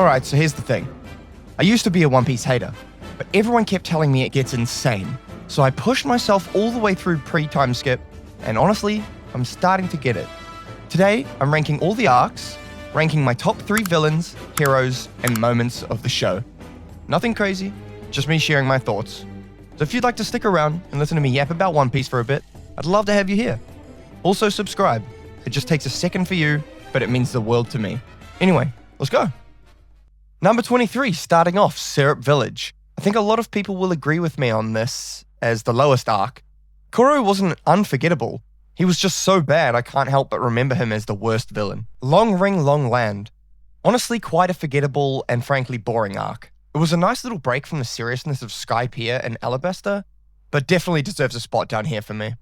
Alright, so here's the thing. I used to be a One Piece hater, but everyone kept telling me it gets insane. So I pushed myself all the way through pre-timeskip, and honestly, I'm starting to get it. Today, I'm ranking all the arcs, ranking my top 3 villains, heroes, and moments of the show. Nothing crazy, just me sharing my thoughts. So if you'd like to stick around and listen to me yap about One Piece for a bit, I'd love to have you here. Also subscribe. It just takes a second for you, but it means the world to me. Anyway, let's go. Number 23, starting off, Syrup Village. I think a lot of people will agree with me on this as the lowest arc. Kuro wasn't unforgettable. He was just so bad I can't help but remember him as the worst villain. Long Ring, Long Land. Honestly, quite a forgettable and frankly boring arc. It was a nice little break from the seriousness of Skypiea and Alabasta, but definitely deserves a spot down here for me.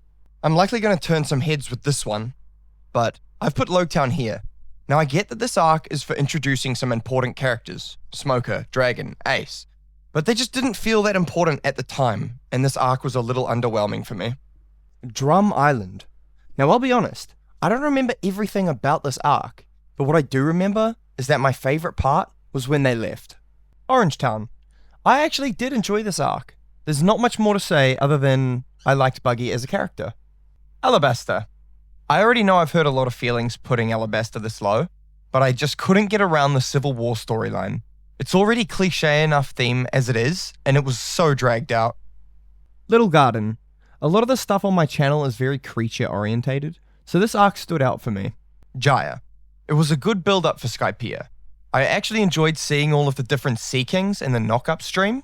I'm likely going to turn some heads with this one, but I've put Logtown here. Now I get that this arc is for introducing some important characters, Smoker, Dragon, Ace, but they just didn't feel that important at the time, and this arc was a little underwhelming for me. Drum Island. Now I'll be honest, I don't remember everything about this arc, but what I do remember is that my favourite part was when they left. Orangetown. I actually did enjoy this arc. There's not much more to say other than I liked Buggy as a character. Alabasta. I already know I've heard a lot of feelings putting Alabasta this low, but I just couldn't get around the Civil War storyline. It's already cliche enough theme as it is, and it was so dragged out. Little Garden. A lot of the stuff on my channel is very creature orientated, so this arc stood out for me. Jaya. It was a good build up for Skypiea. I actually enjoyed seeing all of the different Sea Kings in the knock-up stream.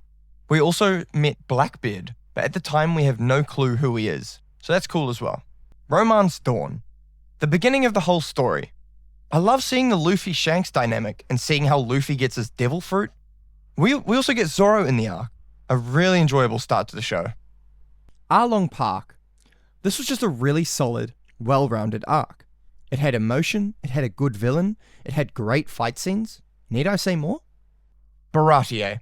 We also met Blackbeard, but at the time we have no clue who he is, so that's cool as well. Romance Dawn. The beginning of the whole story. I love seeing the Luffy-Shanks dynamic and seeing how Luffy gets his devil fruit. We also get Zoro in the arc. A really enjoyable start to the show. Arlong Park. This was just a really solid, well-rounded arc. It had emotion, it had a good villain, it had great fight scenes. Need I say more? Baratie.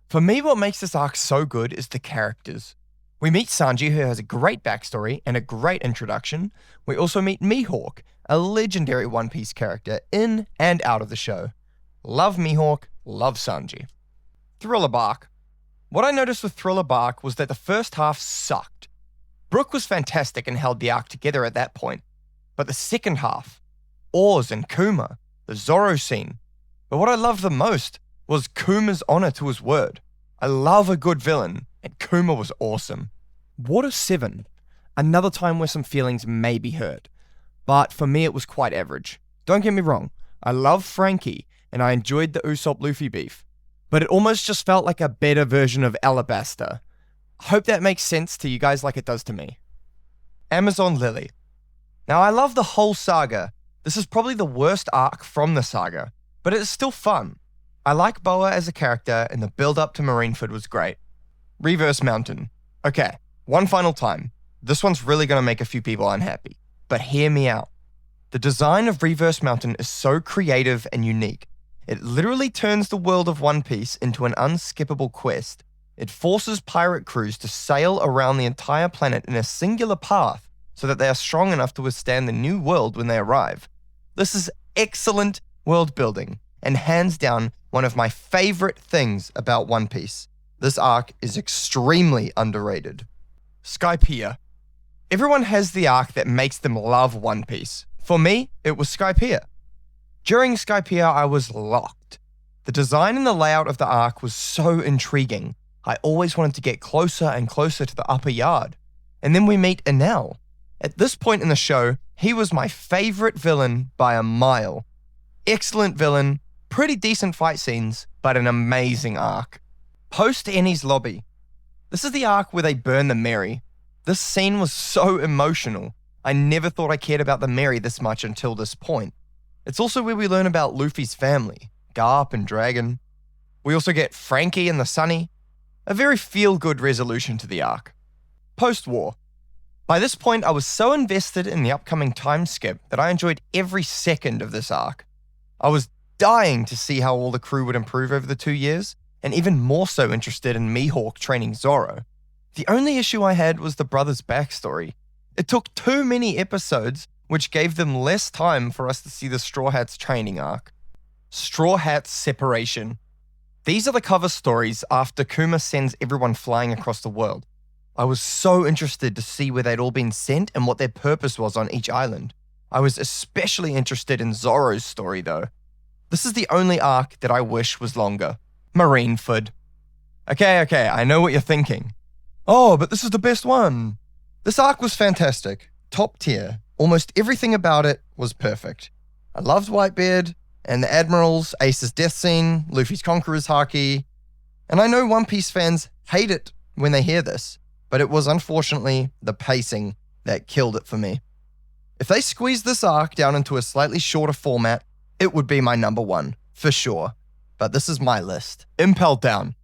For me, what makes this arc so good is the characters. We meet Sanji, who has a great backstory and a great introduction. We also meet Mihawk, a legendary One Piece character in and out of the show. Love Mihawk, love Sanji. Thriller Bark. What I noticed with Thriller Bark was that the first half sucked. Brook was fantastic and held the arc together at that point. But the second half, Oars and Kuma, the Zoro scene. But what I loved the most was Kuma's honor to his word. I love a good villain, and Kuma was awesome. Water 7. Another time where some feelings may be hurt. But for me it was quite average. Don't get me wrong, I love Frankie, and I enjoyed the Usopp Luffy beef. But it almost just felt like a better version of Alabasta. I hope that makes sense to you guys like it does to me. Amazon Lily. Now I love the whole saga. This is probably the worst arc from the saga, but it's still fun. I like Boa as a character and the build up to Marineford was great. Reverse Mountain. Okay, one final time. This one's really going to make a few people unhappy, but hear me out. The design of Reverse Mountain is so creative and unique. It literally turns the world of One Piece into an unskippable quest. It forces pirate crews to sail around the entire planet in a singular path so that they are strong enough to withstand the new world when they arrive. This is excellent world building, and hands down one of my favorite things about One Piece. This arc is extremely underrated. Skypiea. Everyone has the arc that makes them love One Piece. For me, it was Skypiea. During Skypiea, I was locked. The design and the layout of the arc was so intriguing. I always wanted to get closer and closer to the upper yard. And then we meet Enel. At this point in the show, he was my favorite villain by a mile. Excellent villain, pretty decent fight scenes, but an amazing arc. Post Enies Lobby. This is the arc where they burn the Mary. This scene was so emotional. I never thought I cared about the Mary this much until this point. It's also where we learn about Luffy's family, Garp and Dragon. We also get Frankie and the Sunny. A very feel-good resolution to the arc. Post-war. By this point, I was so invested in the upcoming time skip that I enjoyed every second of this arc. I was dying to see how all the crew would improve over the 2 years, and even more so interested in Mihawk training Zoro. The only issue I had was the brothers' backstory. It took too many episodes, which gave them less time for us to see the Straw Hats training arc. Straw Hat's Separation. These are the cover stories after Kuma sends everyone flying across the world. I was so interested to see where they'd all been sent and what their purpose was on each island. I was especially interested in Zoro's story though. This is the only arc that I wish was longer. Marineford. Okay, I know what you're thinking. Oh, but this is the best one. This arc was fantastic. Top tier. Almost everything about it was perfect. I loved Whitebeard, and the Admirals, Ace's death scene, Luffy's Conqueror's Haki. And I know One Piece fans hate it when they hear this, but it was unfortunately the pacing that killed it for me. If they squeezed this arc down into a slightly shorter format, it would be my number one, for sure. But this is my list. Impel Down.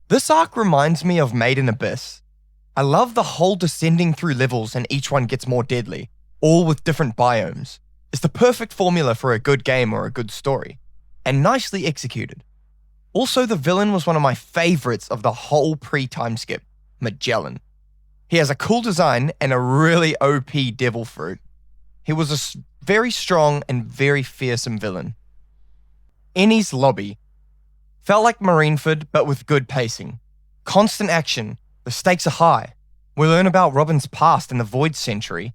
This arc reminds me of Made in Abyss. I love the whole descending through levels and each one gets more deadly, all with different biomes. It's the perfect formula for a good game or a good story, and nicely executed. Also, the villain was one of my favorites of the whole pre-time skip, Magellan. He has a cool design and a really OP devil fruit. He was a very strong and very fearsome villain. Enies Lobby. Felt like Marineford, but with good pacing. Constant action, the stakes are high. We learn about Robin's past in the Void Century.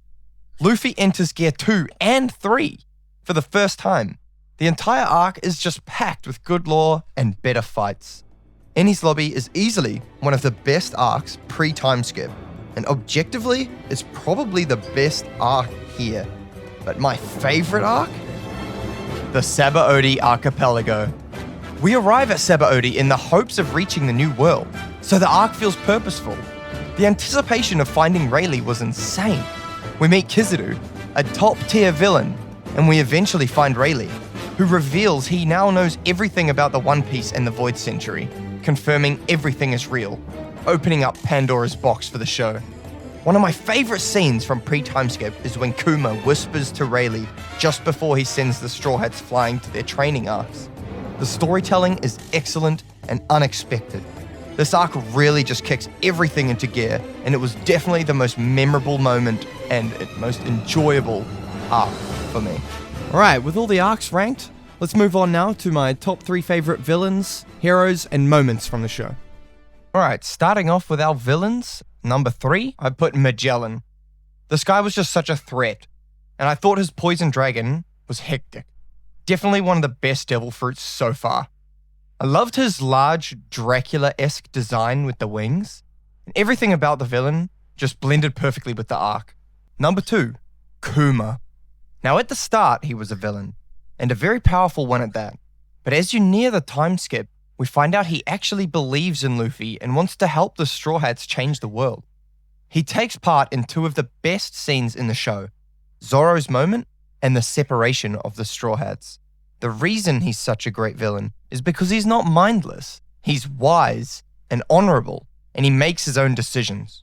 Luffy enters Gear 2 and 3 for the first time. The entire arc is just packed with good lore and better fights. Enies Lobby is easily one of the best arcs pre-time skip, and objectively, it's probably the best arc here. But my favorite arc? The Sabaody Archipelago. We arrive at Sabaody in the hopes of reaching the new world, so the arc feels purposeful. The anticipation of finding Rayleigh was insane. We meet Kizaru, a top-tier villain, and we eventually find Rayleigh, who reveals he now knows everything about the One Piece and the Void Century, confirming everything is real, opening up Pandora's box for the show. One of my favorite scenes from pre-time skip is when Kuma whispers to Rayleigh just before he sends the Straw Hats flying to their training arcs. The storytelling is excellent and unexpected. This arc really just kicks everything into gear, and it was definitely the most memorable moment and most enjoyable arc for me. Alright, with all the arcs ranked, let's move on now to my top 3 favorite villains, heroes, and moments from the show. Alright, starting off with our villains, number 3, I put Magellan. This guy was just such a threat, and I thought his poison dragon was hectic. Definitely one of the best devil fruits so far. I loved his large Dracula-esque design with the wings, and everything about the villain just blended perfectly with the arc. Number 2, Kuma. Now at the start he was a villain, and a very powerful one at that, but as you near the time skip, we find out he actually believes in Luffy and wants to help the Straw Hats change the world. He takes part in 2 of the best scenes in the show, Zoro's moment and the separation of the Straw Hats. The reason he's such a great villain is because he's not mindless. He's wise and honorable, and he makes his own decisions.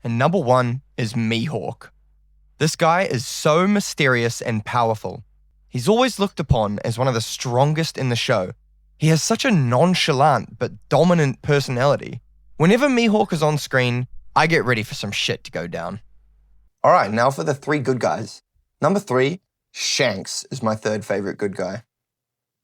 And number 1 is Mihawk. This guy is so mysterious and powerful. He's always looked upon as one of the strongest in the show. He has such a nonchalant but dominant personality. Whenever Mihawk is on screen, I get ready for some shit to go down. Alright, now for the 3 good guys. Number 3, Shanks is my 3rd favorite good guy.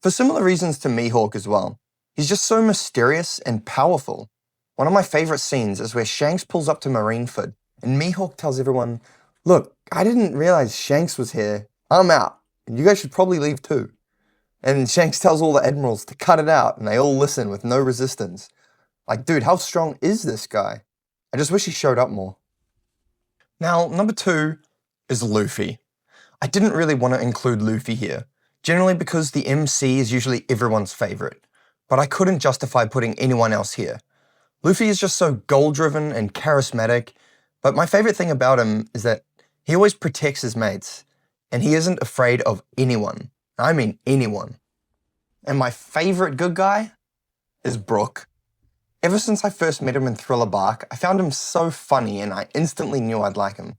For similar reasons to Mihawk as well. He's just so mysterious and powerful. One of my favorite scenes is where Shanks pulls up to Marineford and Mihawk tells everyone, "Look, I didn't realize Shanks was here. I'm out. And you guys should probably leave too." And Shanks tells all the admirals to cut it out, and they all listen with no resistance. Like, dude, how strong is this guy? I just wish he showed up more. Now, number 2 is Luffy. I didn't really want to include Luffy here, generally because the MC is usually everyone's favorite, but I couldn't justify putting anyone else here. Luffy is just so goal-driven and charismatic, but my favorite thing about him is that he always protects his mates, and he isn't afraid of anyone. I mean anyone. And my favorite good guy is Brook. Ever since I first met him in Thriller Bark, I found him so funny and I instantly knew I'd like him.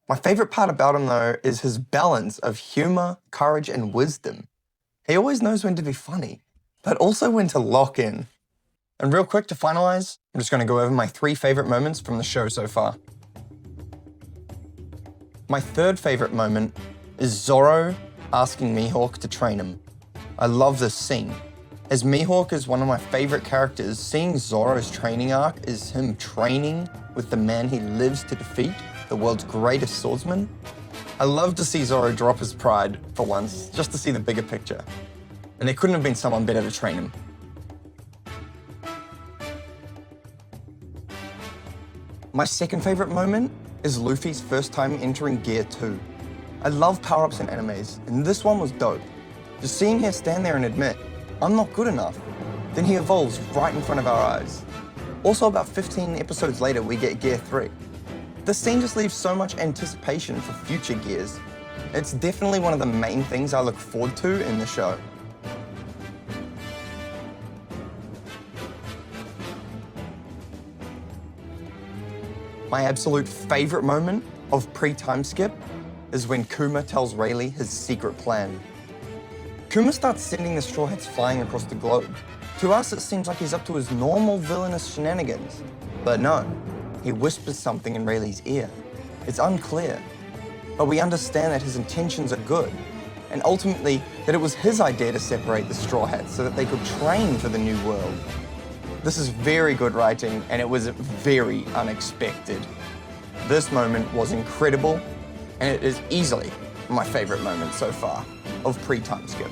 My favorite part about him though is his balance of humor, courage, and wisdom. He always knows when to be funny, but also when to lock in. And real quick to finalize, I'm just going to go over my 3 favorite moments from the show so far. My 3rd favorite moment is Zoro asking Mihawk to train him. I love this scene. As Mihawk is one of my favorite characters, seeing Zoro's training arc is him training with the man he lives to defeat, the world's greatest swordsman. I love to see Zoro drop his pride for once, just to see the bigger picture. And there couldn't have been someone better to train him. My second favorite moment is Luffy's first time entering Gear 2. I love power-ups in animes, and this one was dope. Just seeing him stand there and admit, I'm not good enough. Then he evolves right in front of our eyes. Also, about 15 episodes later, we get Gear 3. This scene just leaves so much anticipation for future gears. It's definitely one of the main things I look forward to in the show. My absolute favorite moment of pre-time skip is when Kuma tells Rayleigh his secret plan. Kuma starts sending the Straw Hats flying across the globe. To us, it seems like he's up to his normal villainous shenanigans. But no, he whispers something in Rayleigh's ear. It's unclear, but we understand that his intentions are good, and ultimately that it was his idea to separate the Straw Hats so that they could train for the new world. This is very good writing, and it was very unexpected. This moment was incredible, and it is easily my favorite moment so far of pre-time skip.